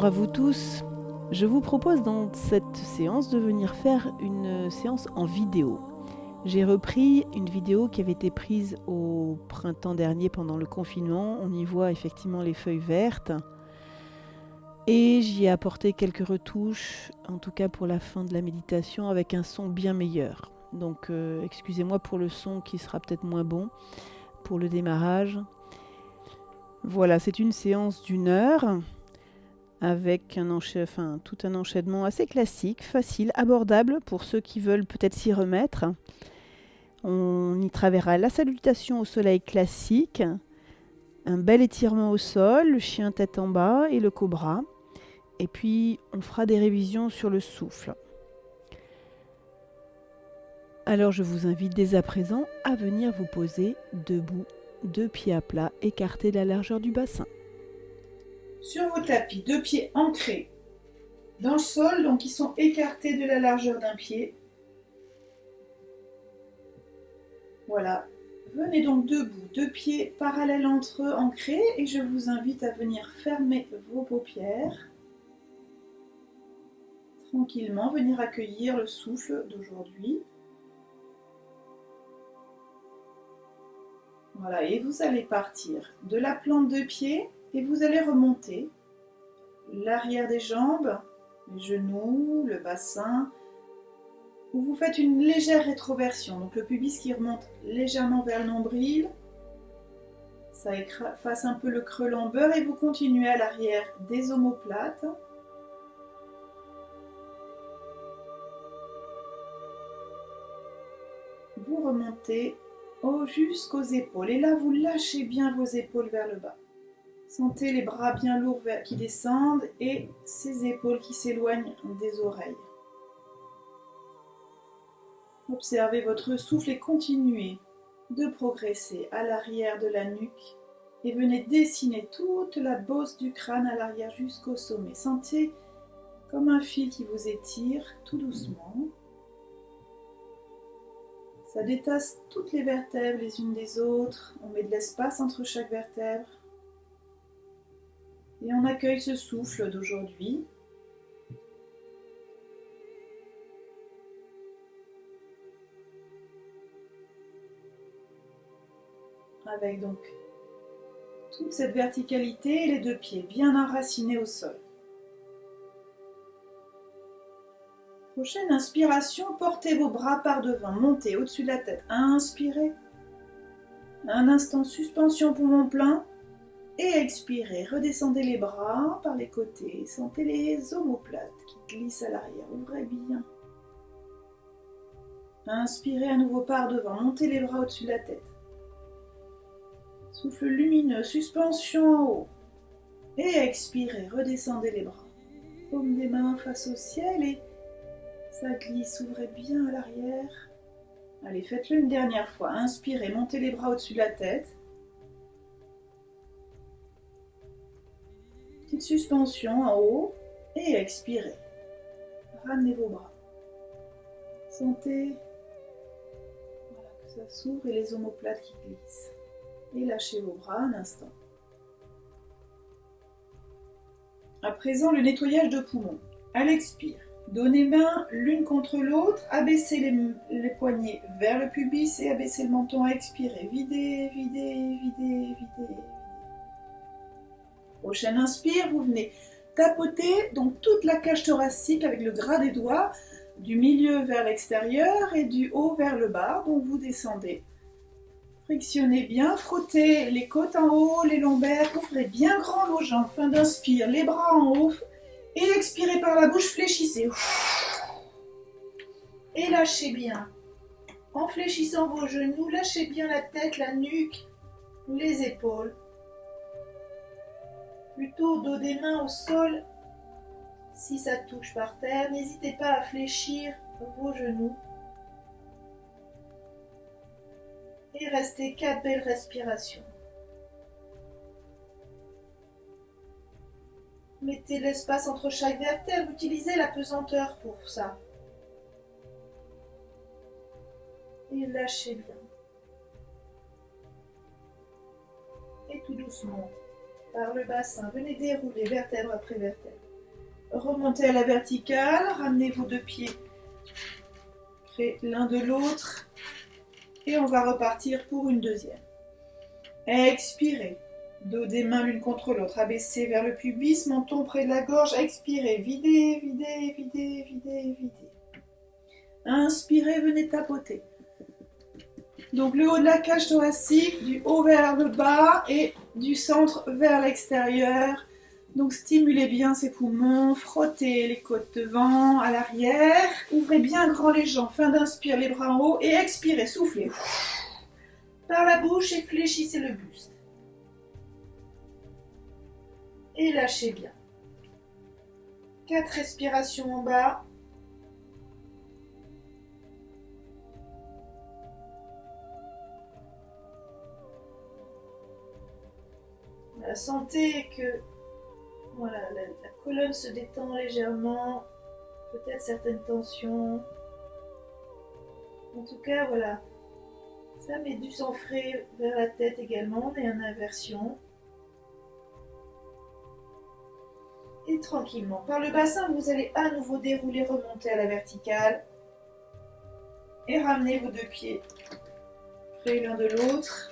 Bonjour à vous tous. Je vous propose dans cette séance de venir faire une séance en vidéo. J'ai repris une vidéo qui avait été prise au printemps dernier pendant le confinement. On y voit effectivement les feuilles vertes. Et j'y ai apporté quelques retouches, en tout cas pour la fin de la méditation, avec un son bien meilleur. Donc excusez-moi pour le son qui sera peut-être moins bon pour le démarrage. Voilà, c'est une séance d'1 heure. Avec tout un enchaînement assez classique, facile, abordable pour ceux qui veulent peut-être s'y remettre. On y travaillera la salutation au soleil classique, un bel étirement au sol, le chien tête en bas et le cobra. Et puis on fera des révisions sur le souffle. Alors je vous invite dès à présent à venir vous poser debout, 2 pieds à plat, écartés de la largeur du bassin. Sur vos tapis, 2 pieds ancrés dans le sol, donc ils sont écartés de la largeur d'un pied. Voilà. Venez donc debout, 2 pieds parallèles entre eux, ancrés, et je vous invite à venir fermer vos paupières. Tranquillement, venir accueillir le souffle d'aujourd'hui. Voilà, et vous allez partir de la plante de pied et vous allez remonter l'arrière des jambes, les genoux, le bassin, où vous faites une légère rétroversion. Donc le pubis qui remonte légèrement vers le nombril, ça efface un peu le creux lombaire et vous continuez à l'arrière des omoplates. Vous remontez jusqu'aux épaules et là vous lâchez bien vos épaules vers le bas. Sentez les bras bien lourds qui descendent et ces épaules qui s'éloignent des oreilles. Observez votre souffle et continuez de progresser à l'arrière de la nuque et venez dessiner toute la bosse du crâne à l'arrière jusqu'au sommet. Sentez comme un fil qui vous étire tout doucement. Ça détache toutes les vertèbres les unes des autres. On met de l'espace entre chaque vertèbre. Et on accueille ce souffle d'aujourd'hui. Avec donc toute cette verticalité et les 2 pieds bien enracinés au sol. Prochaine inspiration, portez vos bras par devant, montez au-dessus de la tête. Inspirez. Un instant, suspension poumon plein. Et expirez, redescendez les bras par les côtés. Sentez les omoplates qui glissent à l'arrière. Ouvrez bien. Inspirez à nouveau par devant, montez les bras au-dessus de la tête. Souffle lumineux, suspension en haut. Et expirez, redescendez les bras. Paume des mains face au ciel et ça glisse, ouvrez bien à l'arrière. Allez, faites-le une dernière fois. Inspirez, montez les bras au-dessus de la tête. Petite suspension en haut et expirez. Ramenez vos bras. Sentez que ça s'ouvre et les omoplates qui glissent. Et lâchez vos bras un instant. À présent, le nettoyage de poumons. À l'expire, donnez main l'une contre l'autre, abaissez les poignets vers le pubis et abaissez le menton à expirer. Videz, videz, videz, videz. Prochaine inspire, vous venez tapoter donc toute la cage thoracique avec le gras des doigts, du milieu vers l'extérieur et du haut vers le bas. Donc vous descendez. Frictionnez bien, frottez les côtes en haut, les lombaires, ouvrez bien grand vos jambes. Fin d'inspire, les bras en haut et expirez par la bouche, fléchissez. Et lâchez bien. En fléchissant vos genoux, lâchez bien la tête, la nuque, les épaules. Plutôt dos des mains au sol. Si ça touche par terre, n'hésitez pas à fléchir vos genoux. Et restez 4 belles respirations. Mettez l'espace entre chaque vertèbre, utilisez la pesanteur pour ça. Et lâchez bien. Et tout doucement, par le bassin, venez dérouler vertèbre après vertèbre. remontez à la verticale, ramenez vos deux pieds près l'un de l'autre et on va repartir pour une deuxième. Expirez, dos des mains l'une contre l'autre, abaissez vers le pubis, menton près de la gorge, expirez, videz, videz, videz, videz, videz. Inspirez, venez tapoter. Donc le haut de la cage thoracique, du haut vers le bas et du centre vers l'extérieur. Donc stimulez bien ces poumons, frottez les côtes devant, à l'arrière. Ouvrez bien grand les jambes, fin d'inspire, les bras en haut et expirez, soufflez. Par la bouche et fléchissez le buste. Et lâchez bien. 4 respirations en bas. Sentez que voilà, la colonne se détend légèrement, peut-être certaines tensions. En tout cas, voilà, ça met du sang frais vers la tête également, on est en inversion. Et tranquillement, par le bassin, vous allez à nouveau dérouler, remonter à la verticale. Et ramener vos deux pieds près l'un de l'autre.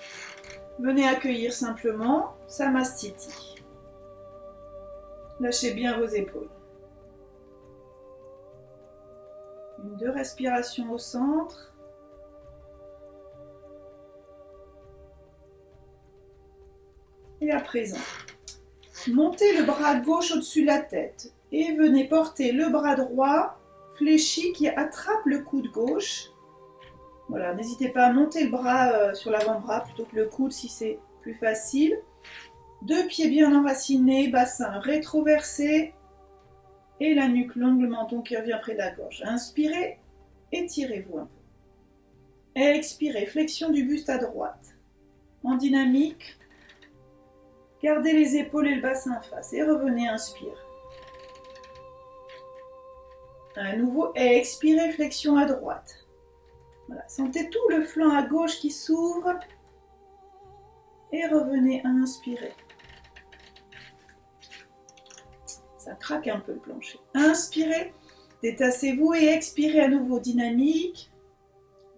Venez accueillir simplement Samastiti. Lâchez bien vos épaules. 2 respirations au centre. Et à présent, montez le bras gauche au-dessus de la tête et venez porter le bras droit fléchi qui attrape le coude gauche. Voilà, n'hésitez pas à monter le bras sur l'avant-bras plutôt que le coude si c'est plus facile. 2 pieds bien enracinés, bassin rétroversé et la nuque longue, le menton qui revient près de la gorge. Inspirez, étirez-vous un peu. Expirez, flexion du buste à droite. En dynamique, gardez les épaules et le bassin en face et revenez, inspire. À nouveau, expirez, flexion à droite. Voilà. Sentez tout le flanc à gauche qui s'ouvre et revenez à inspirer. Ça craque un peu le plancher. Inspirez, détassez-vous et expirez à nouveau dynamique.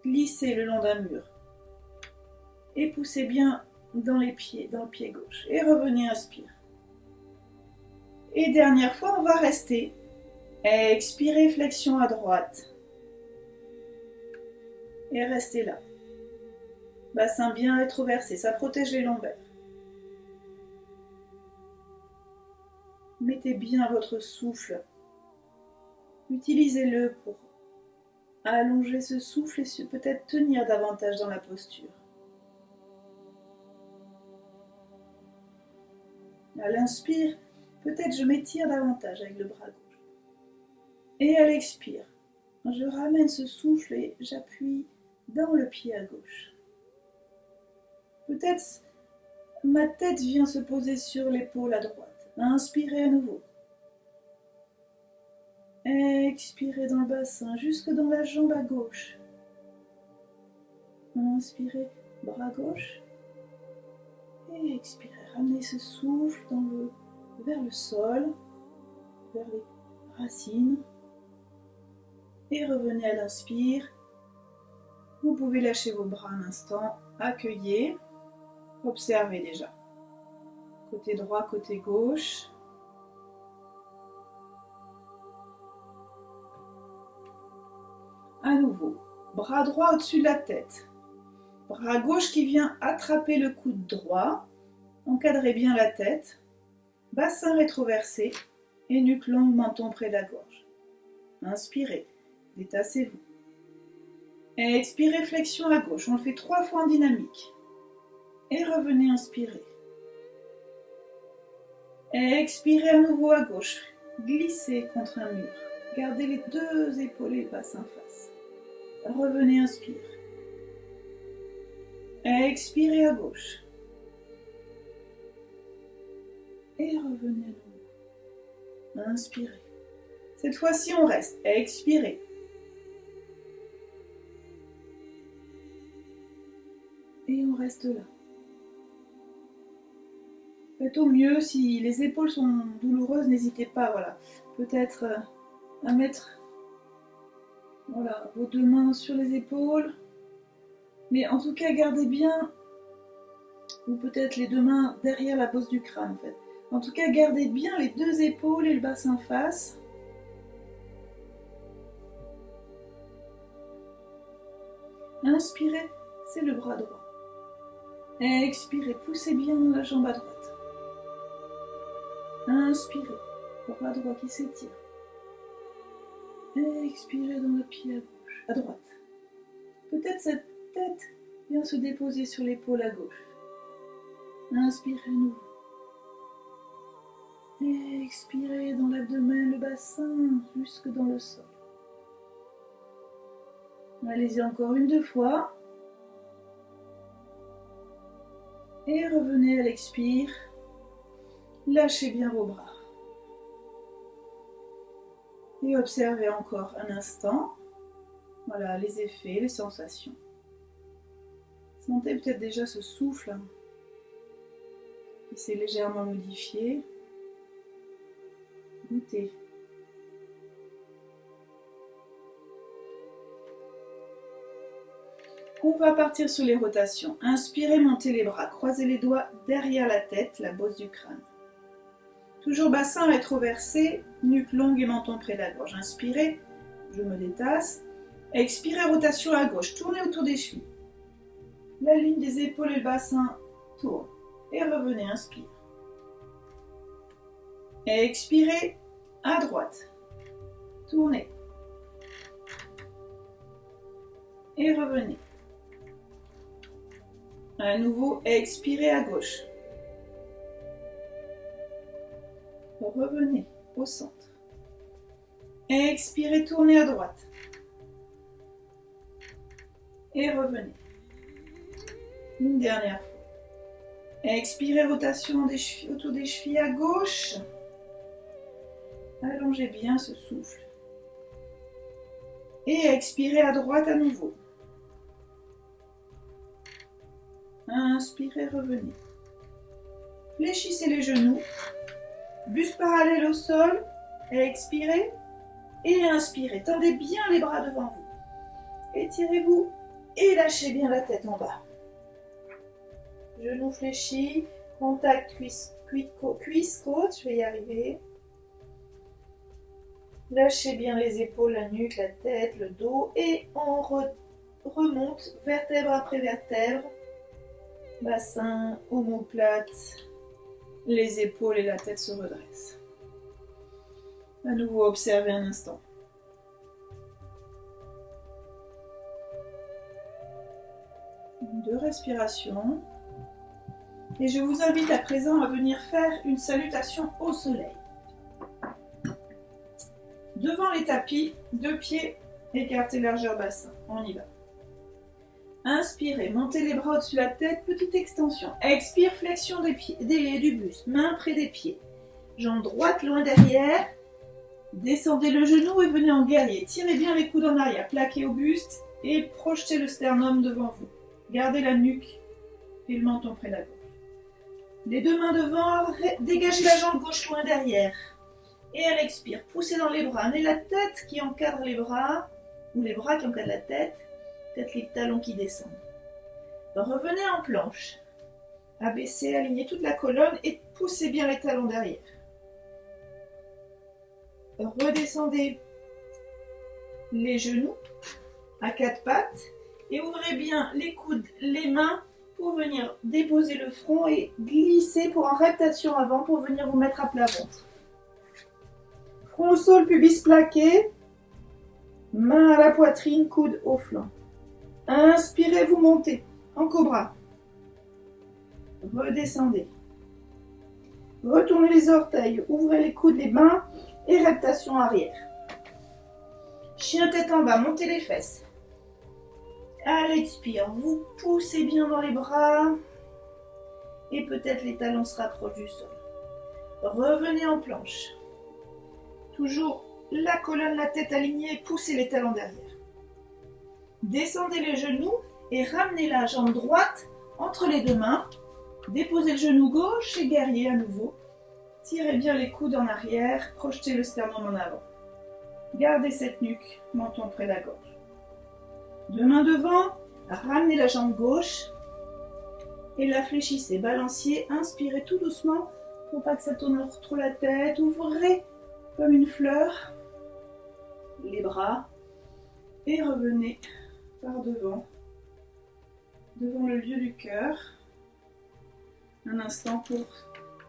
Glissez le long d'un mur et poussez bien dans les pieds, dans le pied gauche et revenez, inspire. Et dernière fois, on va rester. Expirez, flexion à droite. Et restez là. Bassin bien rétroversé, ça protège les lombaires. Mettez bien votre souffle. Utilisez-le pour allonger ce souffle et peut-être tenir davantage dans la posture. À l'inspire, peut-être je m'étire davantage avec le bras gauche. Et à l'expire, je ramène ce souffle et j'appuie dans le pied à gauche. Peut-être ma tête vient se poser sur l'épaule à droite. Inspirez à nouveau. Expirez dans le bassin, jusque dans la jambe à gauche. Inspirez, bras gauche. Et expirez, ramenez ce souffle vers le sol, vers les racines. Et revenez à l'inspire. Vous pouvez lâcher vos bras un instant, accueillez, observez déjà. Côté droit, côté gauche. À nouveau, bras droit au-dessus de la tête. Bras gauche qui vient attraper le coude droit. Encadrez bien la tête. Bassin rétroversé et nuque longue, menton près de la gorge. Inspirez, détassez-vous. Expirez, flexion à gauche. On le fait 3 fois en dynamique. Et revenez, inspirer. Expirez à nouveau à gauche. Glissez contre un mur. Gardez les 2 épaules et le bassin face. Revenez, inspire. Expirez à gauche. Et revenez à nouveau. Inspirez. Cette fois-ci, on reste. Expirez. Et on reste là. Faites au mieux. Si les épaules sont douloureuses, n'hésitez pas, voilà, peut-être à mettre voilà, vos deux mains sur les épaules. Mais en tout cas, gardez bien, ou peut-être les deux mains derrière la bosse du crâne en fait. En tout cas, gardez bien les deux épaules et le bassin face. Inspirez, c'est le bras droit. Expirez, poussez bien la jambe à droite. Inspirez, bras droit qui s'étire. Expirez dans le pied à gauche, à droite. Peut-être cette tête vient se déposer sur l'épaule à gauche. Inspirez à nouveau. Expirez dans l'abdomen, le bassin, jusque dans le sol. Allez-y encore une, deux fois. Et revenez à l'expire. Lâchez bien vos bras. Et observez encore un instant. Voilà, les effets, les sensations. Sentez peut-être déjà ce souffle qui s'est légèrement modifié. Goûtez. On va partir sur les rotations. Inspirez, montez les bras, croisez les doigts derrière la tête, la bosse du crâne. Toujours bassin rétroversé, nuque longue et menton près de la gorge. Inspirez, je me détasse. Expirez, rotation à gauche, tournez autour des chevilles. La ligne des épaules et le bassin tourne. Et revenez, inspire. Expirez, à droite. Tournez. Et revenez. À nouveau, expirez à gauche. Revenez au centre. Expirez, tournez à droite. Et revenez. Une dernière fois. Expirez, rotation des chevilles, autour des chevilles à gauche. Allongez bien ce souffle. Et expirez à droite à nouveau. Inspirez, revenez. Fléchissez les genoux. Buste parallèle au sol. Expirez. Et inspirez. Tendez bien les bras devant vous. Étirez-vous. Et lâchez bien la tête en bas. Genoux fléchis. Contact cuisse-côte. Je vais y arriver. Lâchez bien les épaules, la nuque, la tête, le dos. Et on remonte vertèbre après vertèbre. Bassin, omoplate, les épaules et la tête se redressent. À nouveau, observez un instant. Deux respirations. Et je vous invite à présent à venir faire une salutation au soleil. Devant les tapis, deux pieds écartés largeur bassin. On y va. Inspirez, montez les bras au-dessus de la tête, petite extension. Expire, flexion des pieds, du buste, main près des pieds. Jambe droite loin derrière. Descendez le genou et venez en guerrier. Tirez bien les coudes en arrière, plaquez au buste et projetez le sternum devant vous. Gardez la nuque et le menton près de la gorge. Les deux mains devant, dégagez la jambe gauche loin derrière. Et à l'expire, poussez dans les bras. Amenez la tête qui encadre les bras, ou les bras qui encadrent la tête. Peut-être les talons qui descendent. Revenez en planche. Abaissez, alignez toute la colonne et poussez bien les talons derrière. Redescendez les genoux à quatre pattes et ouvrez bien les coudes, les mains pour venir déposer le front et glisser pour en reptation avant pour venir vous mettre à plat ventre. Front au sol, pubis plaqué, main à la poitrine, coude au flanc. Inspirez, vous montez en cobra. Redescendez. Retournez les orteils, ouvrez les coudes, les mains et reptation arrière. Chien tête en bas, montez les fesses. À l'expire, vous poussez bien dans les bras et peut-être les talons se rapprochent du sol. Revenez en planche. Toujours la colonne, la tête alignée, poussez les talons derrière. Descendez les genoux et ramenez la jambe droite entre les deux mains. Déposez le genou gauche et guerrier à nouveau. Tirez bien les coudes en arrière, projetez le sternum en avant. Gardez cette nuque, menton près de la gorge. Deux mains devant, ramenez la jambe gauche et la fléchissez, balanciez, inspirez tout doucement pour pas que ça tourne trop la tête, ouvrez comme une fleur les bras et revenez par devant le lieu du cœur. Un instant pour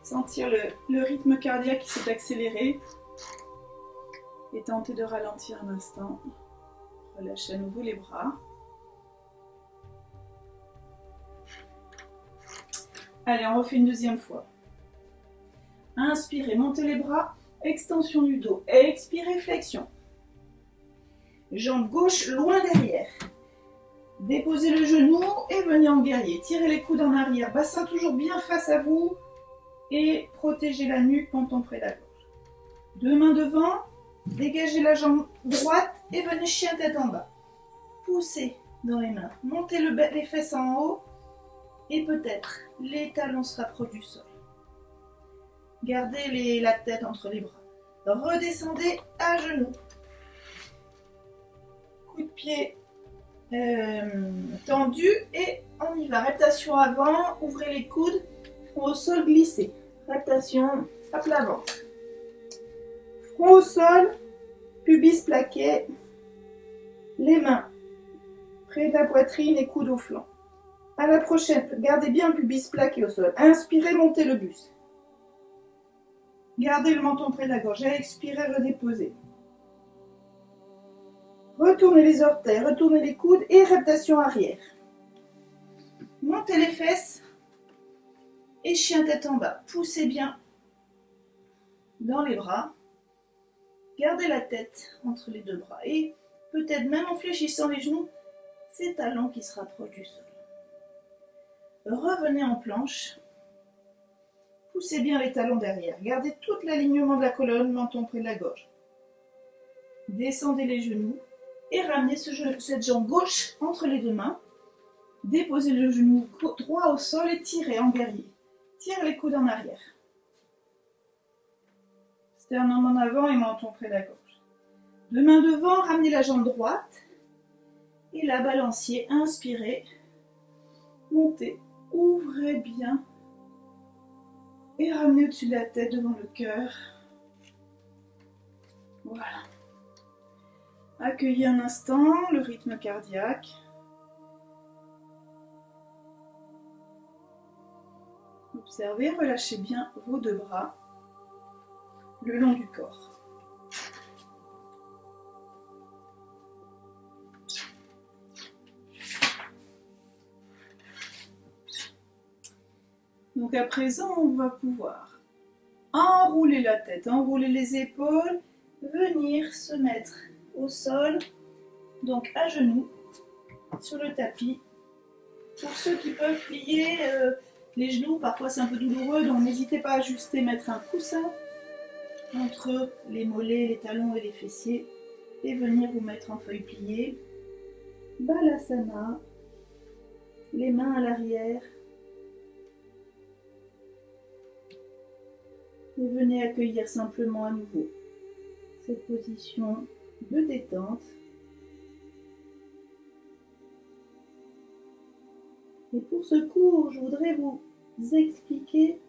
sentir le rythme cardiaque qui s'est accéléré et tentez de ralentir un instant. Relâchez à nouveau les bras. Allez, on refait une deuxième fois. Inspirez, montez les bras, extension du dos. Expirez, flexion. Jambe gauche loin derrière. Déposez le genou et venez en guerrier. Tirez les coudes en arrière, bassin toujours bien face à vous et protégez la nuque, menton près de la gorge. Deux mains devant, dégagez la jambe droite et venez chien tête en bas. Poussez dans les mains, montez les fesses en haut et peut-être les talons se rapprochent du sol. Gardez la tête entre les bras. Redescendez à genoux. Coup de pied tendu et on y va. Reptation avant, ouvrez les coudes, front au sol, glissez. Reptation à plat ventre. Front au sol, pubis plaqué, les mains près de la poitrine et coude au flanc. À la prochaine, gardez bien le pubis plaqué au sol. Inspirez, montez le buste. Gardez le menton près de la gorge. Expirez, redéposez. Retournez les orteils, retournez les coudes et reptation arrière. Montez les fesses et chien tête en bas. Poussez bien dans les bras. Gardez la tête entre les deux bras et peut-être même en fléchissant les genoux, ces talons qui se rapprochent du sol. Revenez en planche. Poussez bien les talons derrière. Gardez tout l'alignement de la colonne, menton près de la gorge. Descendez les genoux et ramenez cette jambe gauche entre les deux mains. Déposez le genou droit au sol et tirez en guerrier. Tirez les coudes en arrière. Sternum en avant et menton près de la gorge. Deux mains devant, ramenez la jambe droite et la balanciez. Inspirez, montez, ouvrez bien et ramenez au-dessus de la tête devant le cœur. Voilà. Accueillez un instant le rythme cardiaque. Observez, relâchez bien vos deux bras le long du corps. Donc à présent, on va pouvoir enrouler la tête, enrouler les épaules, venir se mettre au sol, donc à genoux, sur le tapis. Pour ceux qui peuvent plier les genoux, parfois c'est un peu douloureux, donc n'hésitez pas à ajuster, mettre un coussin entre les mollets, les talons et les fessiers, et venir vous mettre en feuille pliée. Balasana, les mains à l'arrière. Et venez accueillir simplement à nouveau cette position de détente. Et pour ce cours, je voudrais vous expliquer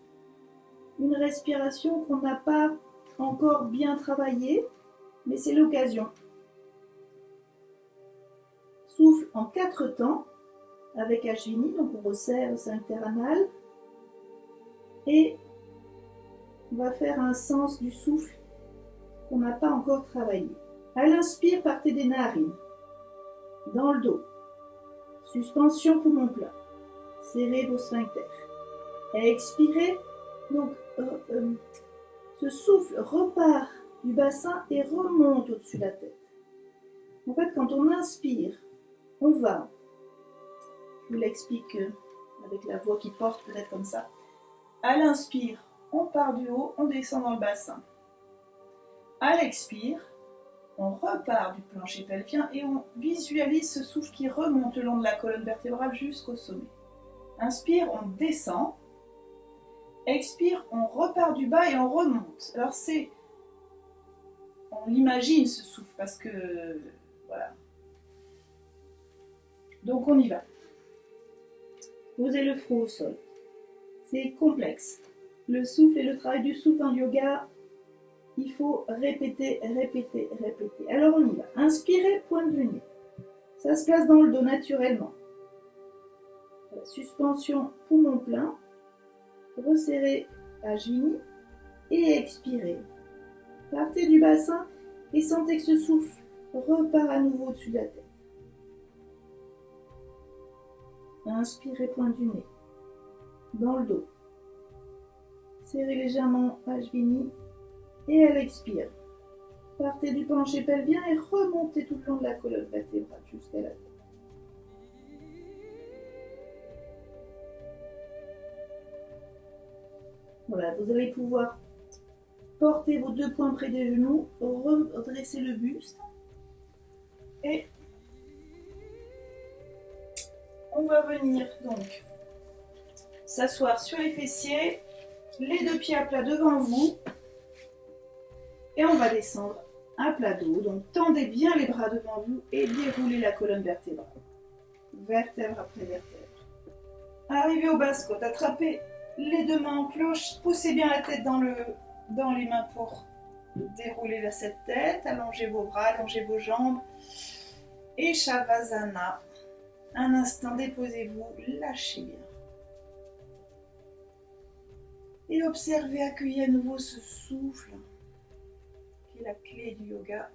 une respiration qu'on n'a pas encore bien travaillée, mais c'est l'occasion. Souffle en 4 temps avec Ashvini, donc on resserre le sphincter anal et on va faire un sens du souffle qu'on n'a pas encore travaillé. À l'inspire, partez des narines, dans le dos, suspension poumon plat, serrez vos sphincters. À expirer, donc ce souffle repart du bassin et remonte au-dessus de la tête. En fait, quand on inspire, on va, je vous l'explique avec la voix qui porte peut-être comme ça, à l'inspire, on part du haut, on descend dans le bassin. À l'expire, on repart du plancher pelvien et on visualise ce souffle qui remonte le long de la colonne vertébrale jusqu'au sommet. Inspire, on descend. Expire, on repart du bas et on remonte. Alors on l'imagine ce souffle parce que, voilà. Donc on y va. Posez le front au sol. C'est complexe. Le souffle et le travail du souffle en yoga, il faut répéter, répéter, répéter. Alors on y va. Inspirez, pointe du nez. Ça se place dans le dos naturellement. La suspension, poumon plein. Resserrez Ajvini et expirez. Partez du bassin et sentez que ce souffle repart à nouveau au-dessus de la tête. Inspirez, pointe du nez. Dans le dos. Serrez légèrement Ajvini et elle expire. Partez du plancher pelvien et remontez tout le long de la colonne vertébrale jusqu'à la tête. Voilà, vous allez pouvoir porter vos deux poings près des genoux, redresser le buste et on va venir donc s'asseoir sur les fessiers, les deux pieds à plat devant vous et on va descendre à plat dos. Donc tendez bien les bras devant vous et déroulez la colonne vertébrale, vertèbre après vertèbre. Arrivez au bas-côte, attrapez les deux mains en cloche, poussez bien la tête dans les mains pour dérouler cette tête, allongez vos bras, allongez vos jambes et Shavasana. Un instant, déposez-vous, lâchez bien. Et observez, accueillez à nouveau ce souffle qui est la clé du yoga.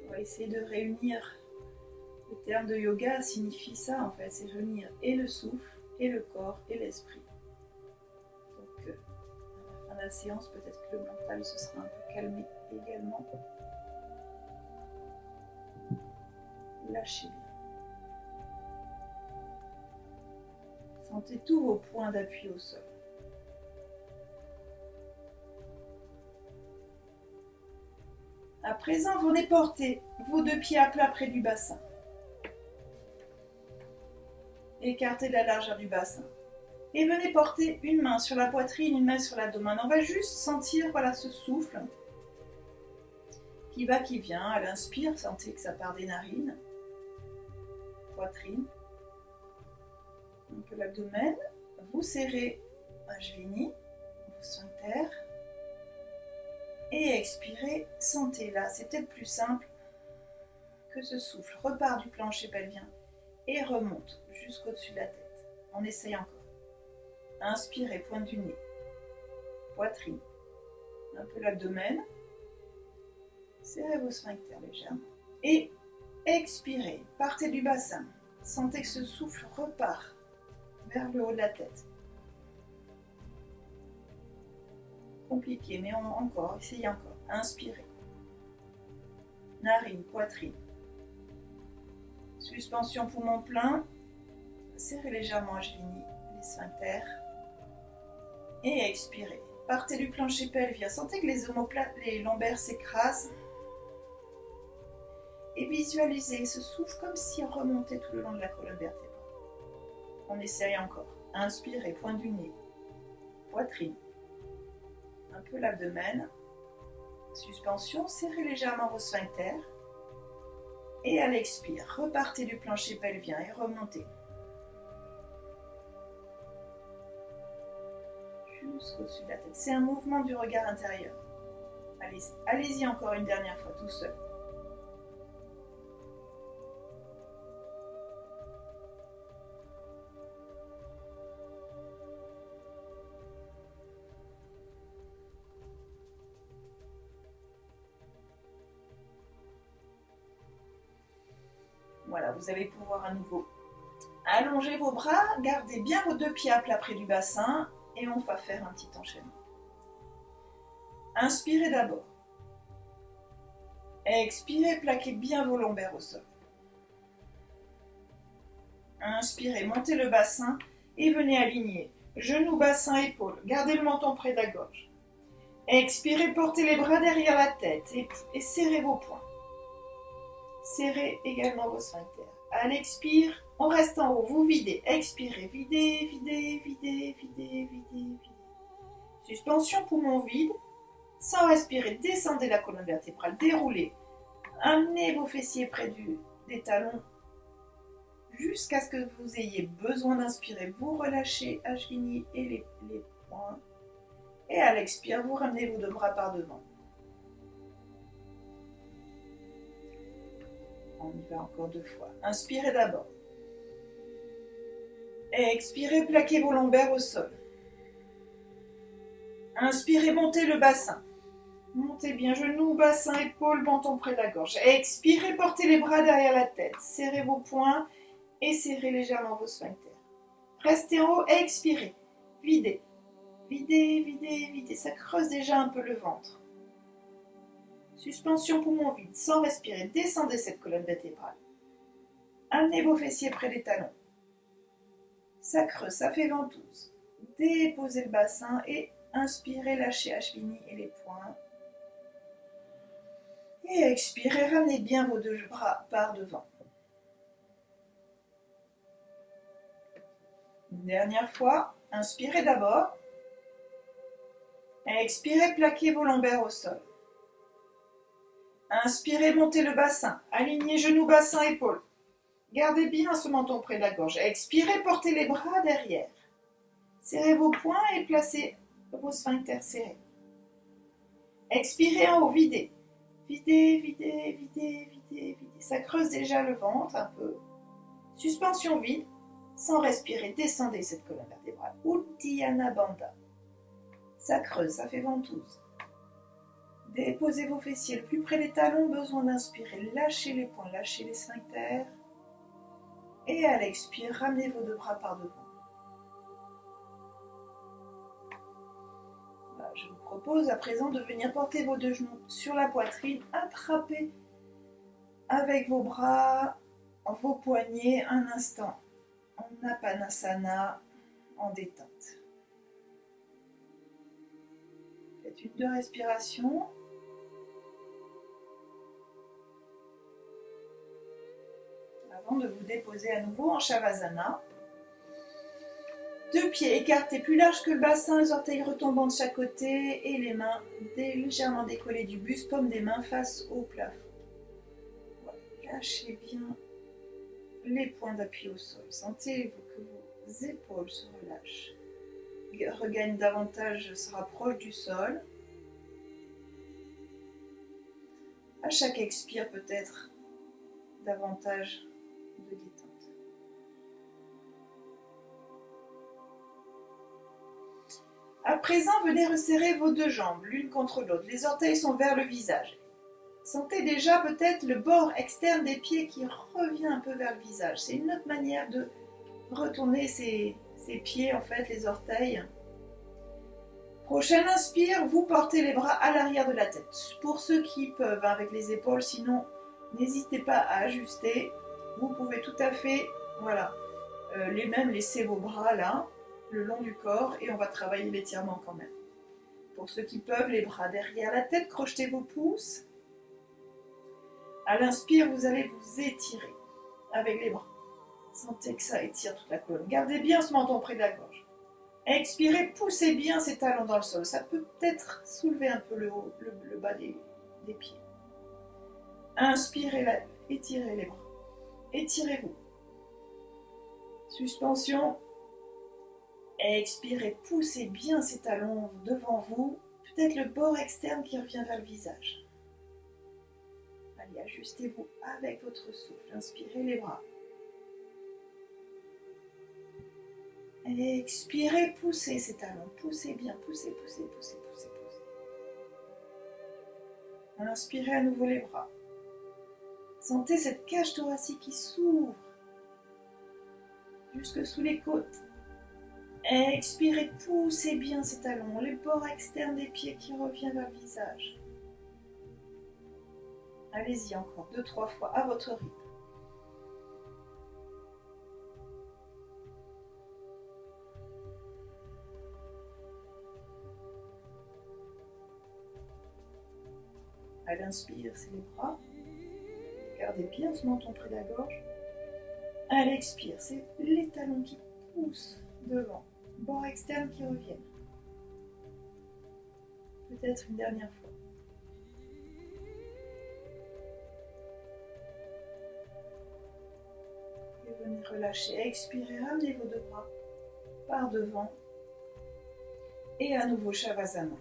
On va essayer de réunir. Le terme de yoga signifie ça en fait, c'est réunir et le souffle, et le corps, et l'esprit. Donc à la fin de la séance, peut-être que le mental se sera un peu calmé également. Lâchez bien. Sentez tous vos points d'appui au sol. À présent, vous venez porter vos deux pieds à plat près du bassin. Écartez la largeur du bassin. Et venez porter une main sur la poitrine, une main sur l'abdomen. On va juste sentir voilà, ce souffle qui va, qui vient. À l'inspire, sentez que ça part des narines. Poitrine. Un peu l'abdomen. Vous serrez Ajvini, vos sphincters. Et expirez, sentez là. C'est peut-être plus simple que ce souffle repart du plancher pelvien et remonte jusqu'au-dessus de la tête. On essaye encore. Inspirez, pointe du nez. Poitrine. Un peu l'abdomen. Serrez vos sphincters légèrement. Et expirez. Partez du bassin. Sentez que ce souffle repart vers le haut de la tête. Compliqué, mais encore. Essayez encore. Inspirez. Narine, poitrine. Suspension poumon plein. Serrez légèrement Ajvini, les sphincters. Et expirez. Partez du plancher pelvien. Sentez que les omoplates, les lombaires s'écrasent. Et visualisez ce souffle comme s'il remontait tout le long de la colonne vertébrale. On essaye encore. Inspirez, pointe du nez. Poitrine. Un peu l'abdomen. Suspension, serrez légèrement vos sphincters. Et à l'expire, repartez du plancher pelvien et remontez. Jusqu'au-dessus de la tête. C'est un mouvement du regard intérieur. Allez-y. Allez-y encore une dernière fois, tout seul. Voilà, vous allez pouvoir à nouveau allonger vos bras, gardez bien vos deux pieds à plat près du bassin et on va faire un petit enchaînement. Inspirez d'abord. Expirez, plaquez bien vos lombaires au sol. Inspirez, montez le bassin et venez aligner genoux, bassin, épaules. Gardez le menton près de la gorge. Expirez, portez les bras derrière la tête et serrez vos poings. Serrez également vos sphincters. À l'expire, on reste en haut. Vous videz. Expirez. Videz, videz, videz, videz, videz, videz. Suspension poumon vide. Sans respirer, descendez la colonne vertébrale. Déroulez. Amenez vos fessiers près des talons jusqu'à ce que vous ayez besoin d'inspirer. Vous relâchez Ashwini et les poings. Et à l'expire, vous ramenez vos deux bras par devant. On y va encore 2 fois. Inspirez d'abord. Expirez, plaquez vos lombaires au sol. Inspirez, montez le bassin. Montez bien genoux, bassin, épaules, menton près de la gorge. Expirez, portez les bras derrière la tête. Serrez vos poings et serrez légèrement vos sphincters. Restez en haut, expirez. Videz. Videz, videz, videz. Ça creuse déjà un peu le ventre. Suspension poumon vide, sans respirer. Descendez cette colonne vertébrale. Amenez vos fessiers près des talons. Ça creuse, ça fait ventouse. Déposez le bassin et inspirez, lâchez Ashwini et les poings. Et expirez, ramenez bien vos deux bras par devant. Une dernière fois, inspirez d'abord. Expirez, plaquez vos lombaires au sol. Inspirez, montez le bassin. Alignez genoux, bassin, épaules. Gardez bien ce menton près de la gorge. Expirez, portez les bras derrière. Serrez vos poings et placez vos sphincters serrés. Expirez en haut, videz. Videz, videz, videz, videz, videz. Ça creuse déjà le ventre un peu. Suspension vide. Sans respirer, descendez cette colonne vertébrale. Uddiyana Bandha. Ça creuse, ça fait ventouse. Déposez vos fessiers le plus près des talons. Besoin d'inspirer. Lâchez les poings, lâchez les sphincters. Et à l'expire, ramenez vos deux bras par devant. Voilà, je vous propose à présent de venir porter vos deux genoux sur la poitrine, attraper avec vos bras, vos poignets un instant en Apanasana, en détente. Faites 1-2 respirations. Avant de vous déposer à nouveau en Shavasana. 2 pieds écartés plus larges que le bassin, les orteils retombant de chaque côté et les mains légèrement décollées du buste, paume des mains face au plafond. Voilà. Lâchez bien les points d'appui au sol. Sentez que vos épaules se relâchent. Regagnent davantage, se rapprochent du sol. À chaque expire, peut-être davantage de détente. À présent, venez resserrer vos deux jambes, l'une contre l'autre. Les orteils sont vers le visage. Sentez déjà peut-être le bord externe des pieds qui revient un peu vers le visage. C'est une autre manière de retourner ses pieds, en fait, les orteils. Prochaine inspire, vous portez les bras à l'arrière de la tête. Pour ceux qui peuvent, avec les épaules, sinon, n'hésitez pas à ajuster. Vous pouvez tout à fait, voilà, laisser vos bras là, le long du corps, et on va travailler l'étirement quand même. Pour ceux qui peuvent, les bras derrière la tête, crochetez vos pouces. À l'inspire, vous allez vous étirer avec les bras. Sentez que ça étire toute la colonne. Gardez bien ce menton près de la gorge. Expirez, poussez bien ces talons dans le sol. Ça peut peut-être soulever un peu le haut, le bas des pieds. Inspirez, étirez les bras. Étirez-vous. Suspension. Expirez, poussez bien ces talons devant vous. Peut-être le bord externe qui revient vers le visage. Allez, ajustez-vous avec votre souffle. Inspirez les bras. Expirez, poussez ces talons. Poussez bien, poussez, poussez, poussez, poussez, poussez. Inspirez à nouveau les bras. Sentez cette cage thoracique qui s'ouvre jusque sous les côtes. Expirez, poussez bien ces talons, les bords externes des pieds qui reviennent vers le visage. Allez-y encore 2-3 fois à votre rythme. À l'inspire, c'est les bras. Gardez bien ce menton près de la gorge. À l'expire, c'est les talons qui poussent devant, bord externe qui reviennent. Peut-être une dernière fois. Et venez relâcher. Expirez, ramenez vos deux bras par devant. Et à nouveau Shavasana.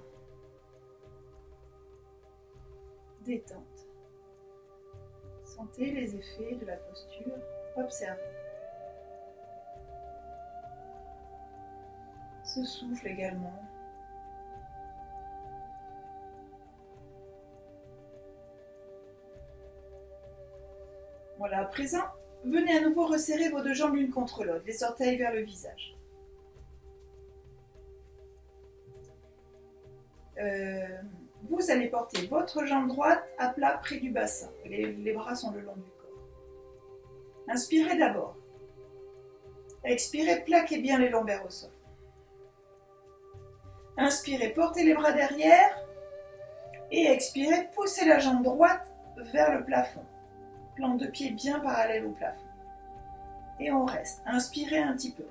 Détente. Sentez les effets de la posture. Observez. Ce souffle également. Voilà, à présent, venez à nouveau resserrer vos deux jambes l'une contre l'autre, les orteils vers le visage. Vous allez porter votre jambe droite à plat près du bassin. Les bras sont le long du corps. Inspirez d'abord. Expirez, plaquez bien les lombaires au sol. Inspirez, portez les bras derrière. Et expirez, poussez la jambe droite vers le plafond. Plante de pied bien parallèle au plafond. Et on reste. Inspirez un petit peu.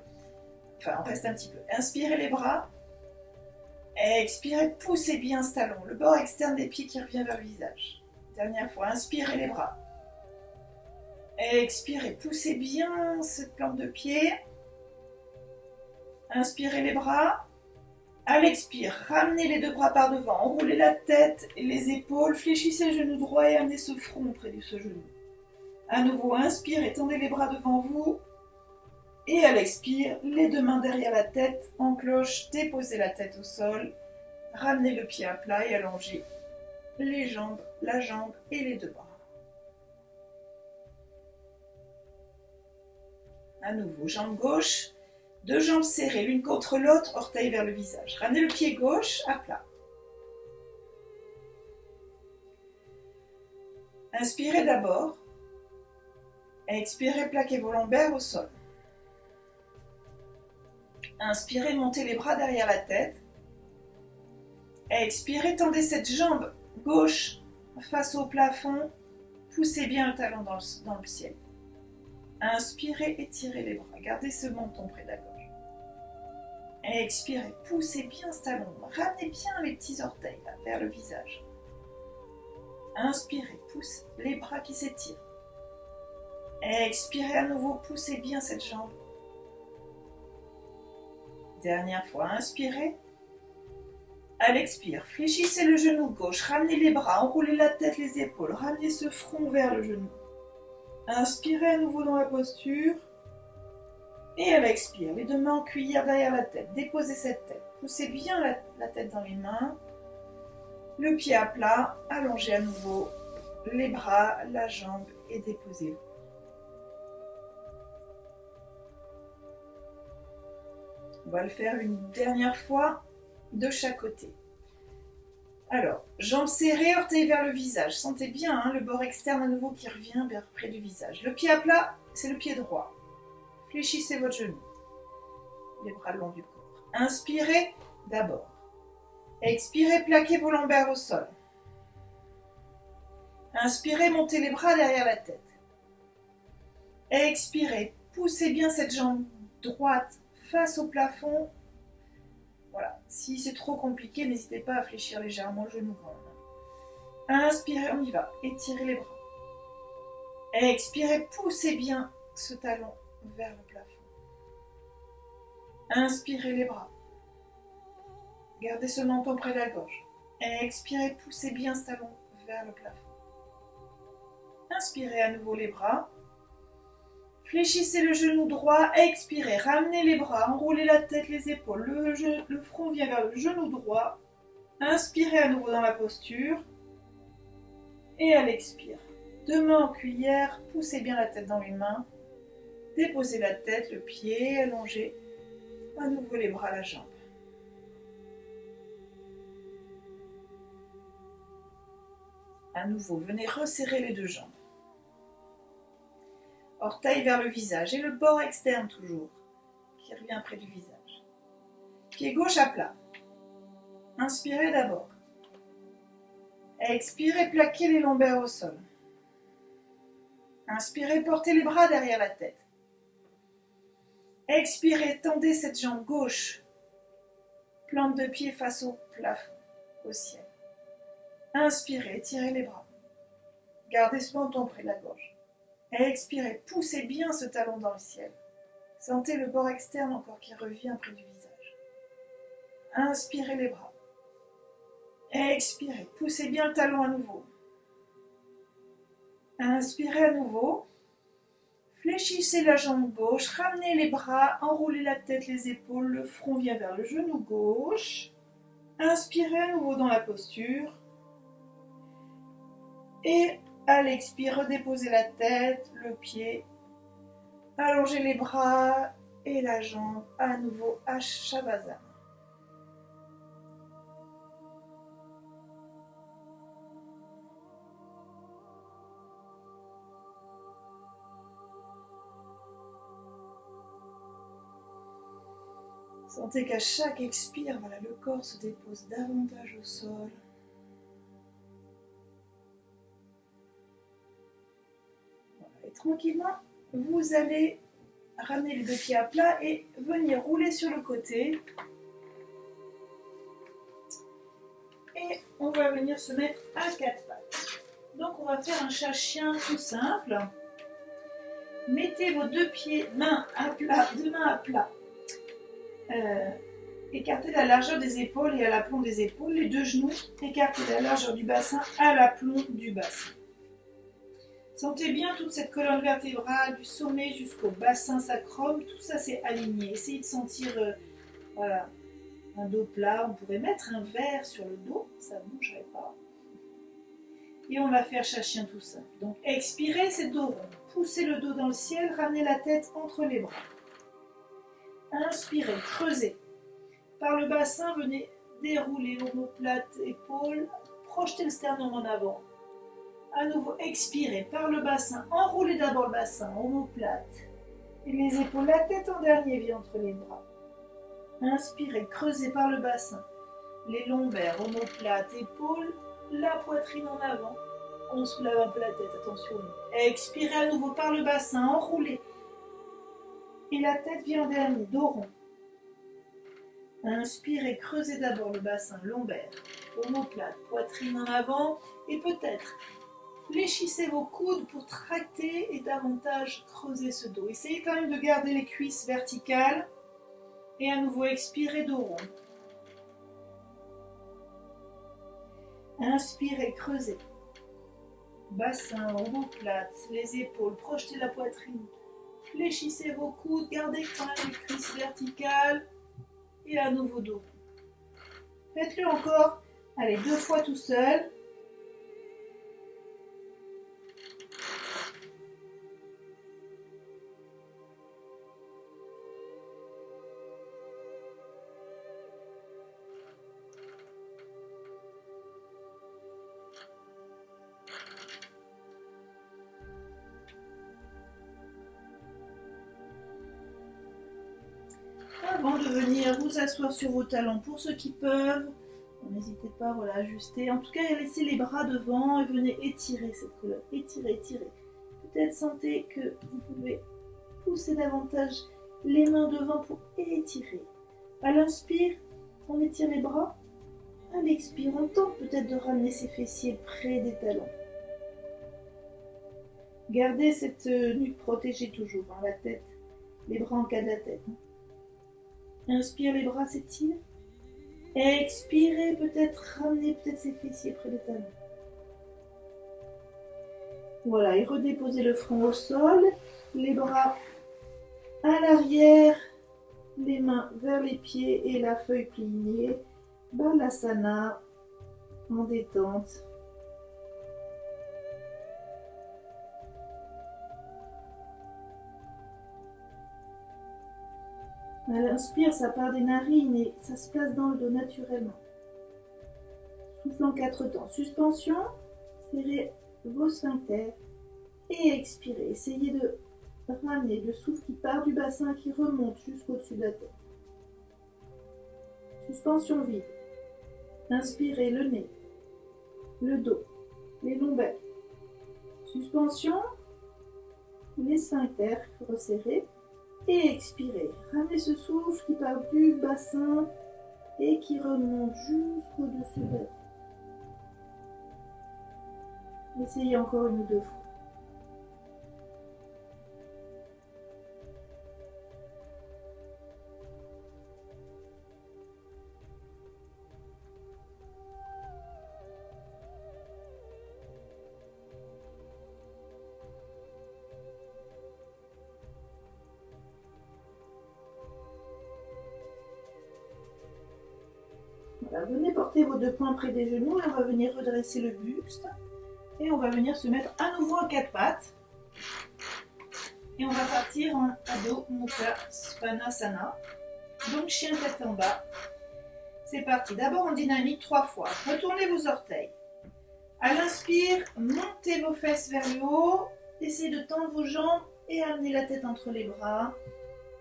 Enfin, on reste un petit peu. Inspirez les bras. Expirez, poussez bien ce talon. Le bord externe des pieds qui revient vers le visage. Dernière fois. Inspirez les bras. Expirez, poussez bien cette plante de pied. Inspirez les bras. À l'expire, ramenez les deux bras par devant. Enroulez la tête et les épaules. Fléchissez le genou droit et amenez ce front près de ce genou. À nouveau, inspire, étendez les bras devant vous. Et à l'expire, les deux mains derrière la tête, en cloche, déposez la tête au sol. Ramenez le pied à plat et allongez les jambes, la jambe et les deux bras. À nouveau, jambe gauche, deux jambes serrées l'une contre l'autre, orteils vers le visage. Ramenez le pied gauche à plat. Inspirez d'abord. Expirez, plaquez vos lombaires au sol. Inspirez, montez les bras derrière la tête. Expirez, tendez cette jambe gauche face au plafond. Poussez bien le talon dans le ciel. Inspirez, étirez les bras. Gardez ce menton près de la gorge. Expirez, poussez bien ce talon. Ramenez bien les petits orteils là, vers le visage. Inspirez, poussez les bras qui s'étirent. Expirez à nouveau, poussez bien cette jambe. Dernière fois, inspirez. À l'expire, fléchissez le genou gauche, ramenez les bras, enroulez la tête, les épaules, ramenez ce front vers le genou. Inspirez à nouveau dans la posture. Et à l'expire, les deux mains en cuillère derrière la tête. Déposez cette tête. Poussez bien la tête dans les mains. Le pied à plat. Allongez à nouveau les bras, la jambe et déposez-vous. On va le faire une dernière fois de chaque côté. Alors, jambes serrées, orteils vers le visage. Sentez bien le bord externe à nouveau qui revient vers près du visage. Le pied à plat, c'est le pied droit. Fléchissez votre genou. Les bras le long du corps. Inspirez d'abord. Expirez, plaquez vos lombaires au sol. Inspirez, montez les bras derrière la tête. Expirez, poussez bien cette jambe droite face au plafond. Voilà. Si c'est trop compliqué, n'hésitez pas à fléchir légèrement le genou quand même. Inspirez, on y va. Étirez les bras. Expirez, poussez bien ce talon vers le plafond. Inspirez les bras. Gardez ce menton près de la gorge. Expirez, poussez bien ce talon vers le plafond. Inspirez à nouveau les bras. Fléchissez le genou droit, expirez, ramenez les bras, enroulez la tête, les épaules, le front vient vers le genou droit. Inspirez à nouveau dans la posture. Et à l'expire, deux mains en cuillère, poussez bien la tête dans les mains. Déposez la tête, le pied, allongez. À nouveau les bras, la jambe. À nouveau, venez resserrer les deux jambes. Orteil vers le visage et le bord externe toujours, qui revient près du visage. Pied gauche à plat. Inspirez d'abord. Expirez, plaquez les lombaires au sol. Inspirez, portez les bras derrière la tête. Expirez, tendez cette jambe gauche. Plante de pied face au plafond, au ciel. Inspirez, tirez les bras. Gardez ce menton près de la gorge. Expirez, poussez bien ce talon dans le ciel. Sentez le bord externe encore qui revient près du visage. Inspirez les bras. Expirez, poussez bien le talon à nouveau. Inspirez à nouveau. Fléchissez la jambe gauche, ramenez les bras, enroulez la tête, les épaules, le front vient vers le genou gauche. Inspirez à nouveau dans la posture. Et à l'expire, redéposez la tête, le pied. Allongez les bras et la jambe à nouveau à Shavasana. Sentez qu'à chaque expire, voilà, le corps se dépose davantage au sol. Voilà, et tranquillement, vous allez ramener les deux pieds à plat et venir rouler sur le côté. Et on va venir se mettre à quatre pattes. Donc on va faire un chat-chien tout simple. Mettez vos deux pieds, mains à plat, deux mains à plat. Écartez la largeur des épaules et à l'aplomb des épaules, les deux genoux, écartez la largeur du bassin à l'aplomb du bassin. Sentez bien toute cette colonne vertébrale du sommet jusqu'au bassin sacrum, tout ça c'est aligné. Essayez de sentir voilà, un dos plat, on pourrait mettre un verre sur le dos, ça ne bougerait pas. Et on va faire chat-chien tout simple. Donc expirez, c'est dos rond, poussez le dos dans le ciel, ramenez la tête entre les bras. Inspirez, creusez. Par le bassin, venez dérouler omoplate, épaules, projetez le sternum en avant. À nouveau, expirez par le bassin, enroulez d'abord le bassin, omoplate. Et les épaules, la tête en dernier vient entre les bras. Inspirez, creusez par le bassin. Les lombaires, omoplate, épaules, la poitrine en avant. On soulève un peu la tête, attention. Expirez à nouveau par le bassin, enroulez. Et la tête vient en dernier, dos rond. Inspirez, creusez d'abord le bassin lombaire, omoplate, poitrine en avant et peut-être fléchissez vos coudes pour tracter et davantage creuser ce dos. Essayez quand même de garder les cuisses verticales et à nouveau expirez dos rond. Inspirez, creusez. Bassin, omoplate, les épaules, projetez la poitrine. Fléchissez vos coudes, gardez quand même les cuisses verticales. Et à nouveau dos. Faites-le encore, allez, 2 fois tout seul. Avant de venir vous asseoir sur vos talons, pour ceux qui peuvent, n'hésitez pas voilà, à ajuster. En tout cas, laissez les bras devant et venez étirer cette colonne. Étirez, étirez. Peut-être sentez que vous pouvez pousser davantage les mains devant pour étirer. À l'inspire, on étire les bras. À l'expire, on tente peut-être de ramener ses fessiers près des talons. Gardez cette nuque protégée toujours, hein, la tête, les bras en cas de la tête. Inspire, les bras s'étirent. Expirez, peut-être ramenez peut-être ses fessiers près des talons. Voilà, et redéposez le front au sol, les bras à l'arrière, les mains vers les pieds et la feuille pliée. Balasana en détente. À l'inspire, ça part des narines et ça se place dans le dos naturellement. Souffle en 4 temps. Suspension, serrez vos sphincters et expirez. Essayez de ramener le souffle qui part du bassin qui remonte jusqu'au-dessus de la tête. Suspension vide. Inspirez le nez, le dos, les lombaires. Suspension, les sphincters resserrés. Et expirez. Ramenez ce souffle qui part du bassin et qui remonte jusqu'au-dessus de la tête. Essayez encore une ou deux fois. Voilà, venez porter vos 2 poings près des genoux et on va venir redresser le buste. Et on va venir se mettre à nouveau à 4 pattes. Et on va partir en Adho Mukha Svanasana. Donc chien tête en bas. C'est parti. D'abord en dynamique 3 fois. Retournez vos orteils. À l'inspire, montez vos fesses vers le haut. Essayez de tendre vos jambes et amenez la tête entre les bras.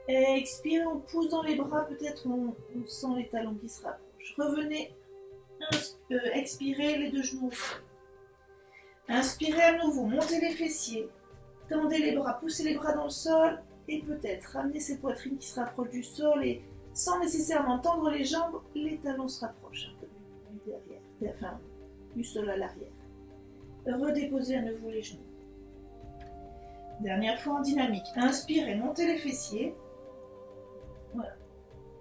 Et expirez, on pousse dans les bras. Peut-être on sent les talons qui se rapprochent. Revenez. Expirez les 2 genoux au sol. Inspirez à nouveau, montez les fessiers, tendez les bras, poussez les bras dans le sol et peut-être ramenez cette poitrine qui se rapproche du sol et sans nécessairement tendre les jambes, les talons se rapprochent un peu du derrière, enfin du sol à l'arrière. Redéposez à nouveau les genoux. Dernière fois en dynamique, inspirez, montez les fessiers. Voilà.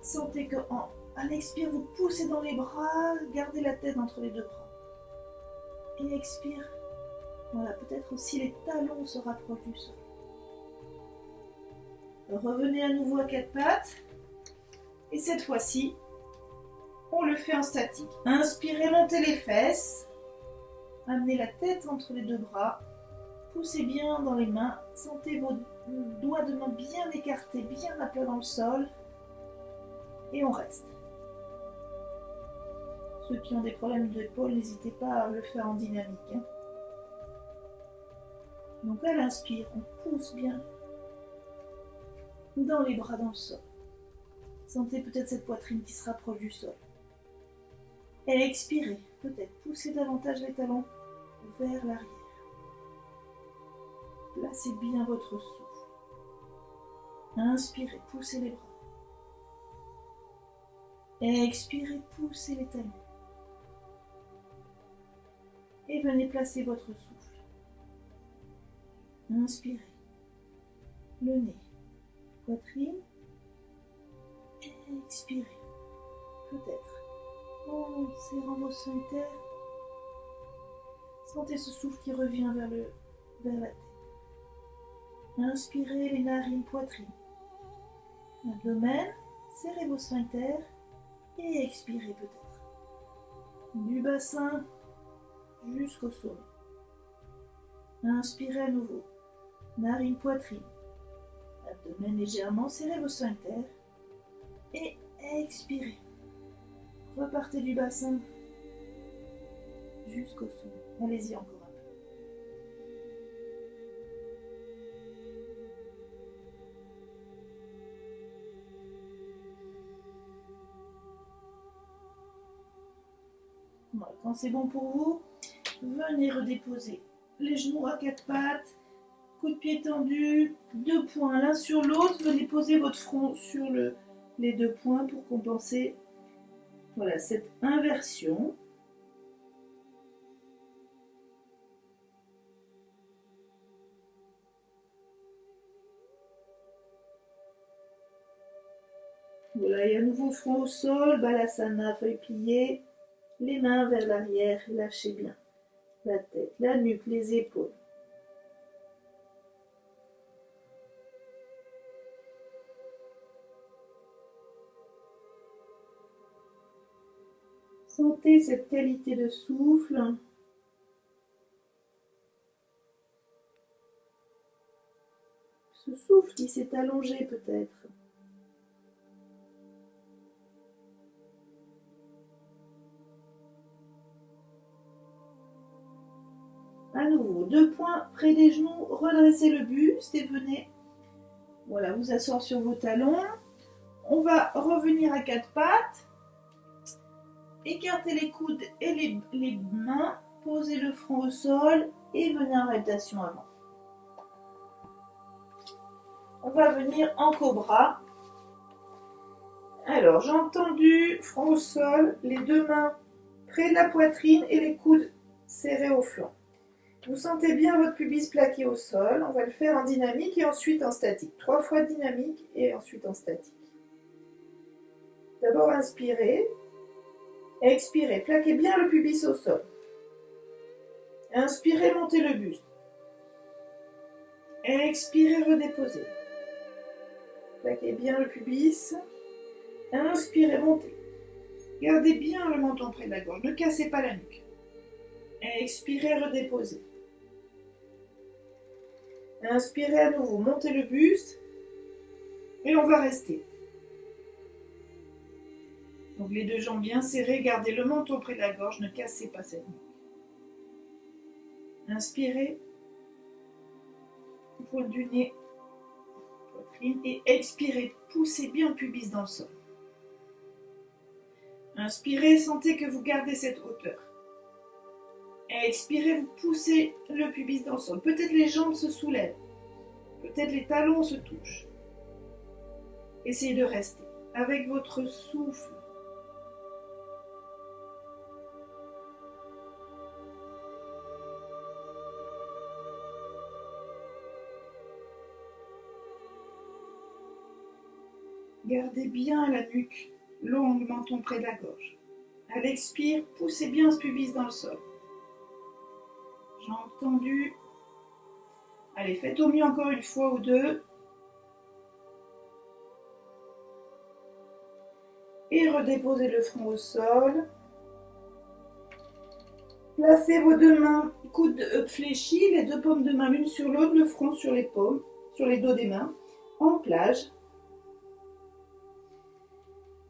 Sentez qu'à l'expire, vous poussez dans les bras, gardez la tête entre les 2 bras. Et expire. Voilà, peut-être aussi les talons se rapprochent du sol. Revenez à nouveau à 4 pattes. Et cette fois-ci, on le fait en statique. Inspirez, montez les fesses. Amenez la tête entre les 2 bras. Poussez bien dans les mains. Sentez vos doigts de main bien écartés, bien à plat dans le sol. Et on reste. Ceux qui ont des problèmes d'épaule, n'hésitez pas à le faire en dynamique. Donc à l'inspire, on pousse bien dans les bras dans le sol. Sentez peut-être cette poitrine qui se rapproche du sol. Et expirez, peut-être poussez davantage les talons vers l'arrière. Placez bien votre souffle. Inspirez, poussez les bras. Et expirez, poussez les talons. Et venez placer votre souffle. Inspirez. Le nez. Poitrine. Et expirez. Peut-être. En serrant vos sphincters. Sentez ce souffle qui revient vers la tête. Inspirez les narines, poitrine. Abdomen. Serrez vos sphincters. Et expirez peut-être. Du bassin jusqu'au sommet. Inspirez à nouveau. Narine, poitrine. Abdomen légèrement, serrez vos sphincters. Et expirez. Repartez du bassin jusqu'au sommet. Allez-y encore un peu. Voilà, quand c'est bon pour vous, venez redéposer les genoux à 4 pattes. Coup de pied tendu, 2 poings l'un sur l'autre. Venez poser votre front sur les 2 poings pour compenser voilà, cette inversion. Voilà, et à nouveau front au sol, balasana, feuille pliée, les mains vers l'arrière, lâchez bien la tête, la nuque, les épaules. Sentez cette qualité de souffle. Ce souffle qui s'est allongé peut-être. À nouveau, 2 poings près des genoux, redressez le buste et venez voilà, vous asseoir sur vos talons. On va revenir à 4 pattes. Écartez les coudes et les mains, posez le front au sol et venez en rotation avant. On va venir en cobra. Alors, j'ai entendu front au sol, les deux mains près de la poitrine et les coudes serrés au flanc. Vous sentez bien votre pubis plaqué au sol. On va le faire en dynamique et ensuite en statique. 3 fois dynamique et ensuite en statique. D'abord, inspirez. Expirez. Plaquez bien le pubis au sol. Inspirez, montez le buste. Expirez, redéposez. Plaquez bien le pubis. Inspirez, montez. Gardez bien le menton près de la gorge. Ne cassez pas la nuque. Expirez, redéposez. Inspirez à nouveau, montez le buste. Et on va rester. Donc les deux jambes bien serrées, gardez le menton près de la gorge, ne cassez pas cette nuque. Inspirez. Pointe du nez. Poitrine. Et expirez. Poussez bien le pubis dans le sol. Inspirez, sentez que vous gardez cette hauteur. Expirez, vous poussez le pubis dans le sol. Peut-être les jambes se soulèvent. Peut-être les talons se touchent. Essayez de rester avec votre souffle. Gardez bien la nuque longue, menton près de la gorge. À l'expire, poussez bien ce pubis dans le sol. J'ai entendu. Allez, faites au mieux encore une fois ou deux. Et redéposez le front au sol. Placez vos deux mains, coudes fléchis, les deux paumes de main l'une sur l'autre, le front sur les paumes, sur les dos des mains, en plage.